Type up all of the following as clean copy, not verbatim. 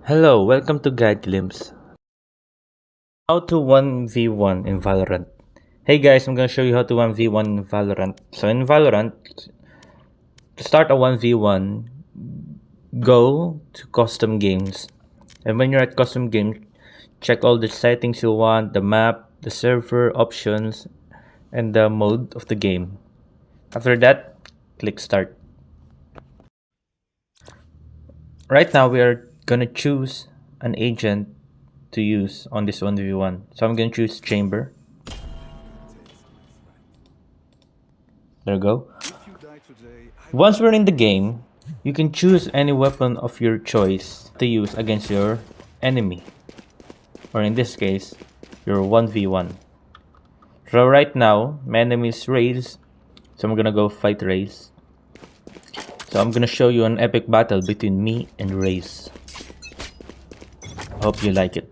Hello, welcome to Guide Glimpse. How to 1v1 in Valorant. Hey guys, I'm gonna show you how to 1v1 in Valorant. So in Valorant, to start a 1v1, go to custom games. And when you're at custom games, check all the settings you want, the map, the server options, and the mode of the game. After that, click start. Right now we are gonna choose an agent to use on this 1v1. So I'm gonna choose Chamber. There we go. Once we're in the game, you can choose any weapon of your choice to use against your enemy. Or in this case, your 1v1. So right now, my enemy is Raze. So I'm gonna go fight Raze. So I'm gonna show you an epic battle between me and Raze. Hope you like it.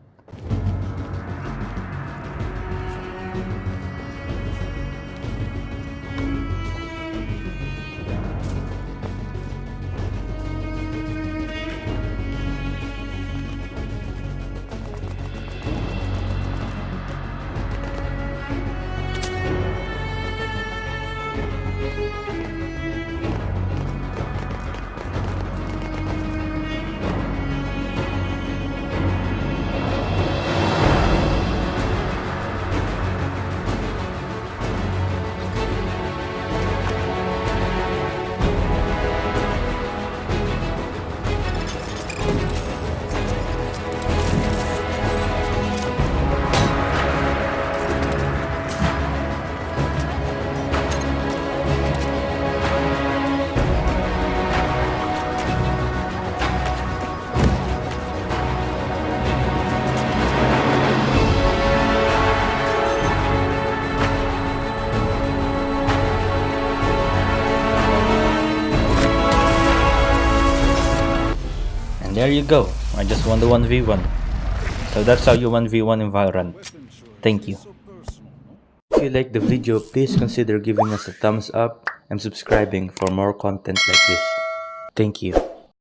And there you go, I just won the 1v1. So that's how you 1v1 in Valorant. Thank you. If you like the video, please consider giving us a thumbs up and subscribing for more content like this. Thank you.